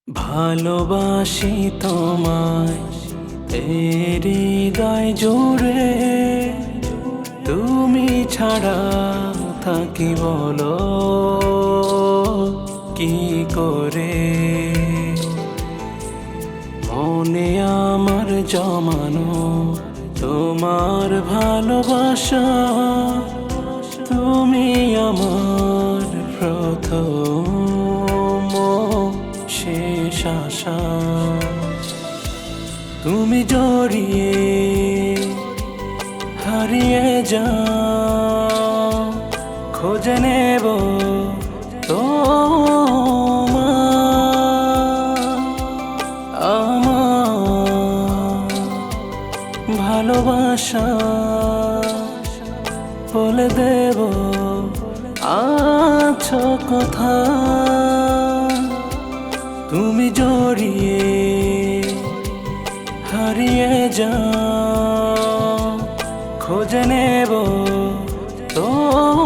ভালোবাসি তোমায় হৃদয় জুড়ে, তুমি ছাড়া থাকি বলো কি করে। মনে আমার জমানো তোমার ভালোবাসা, তুমি আমার প্রথম শেষ আশা। তুমি জড়িয়ে হারিয়ে যাও, খোঁজে নেব তোমার। আমার ভালোবাসা বলে দেব আছো কোথায়। তুমি জড়িয়ে হারিয়ে যাও, খোঁজে নেব তোমার।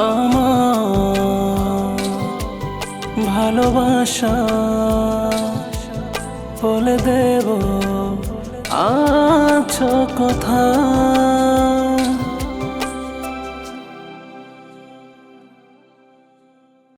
আমার ভালোবাসা বলে দেব আছো কোথায়।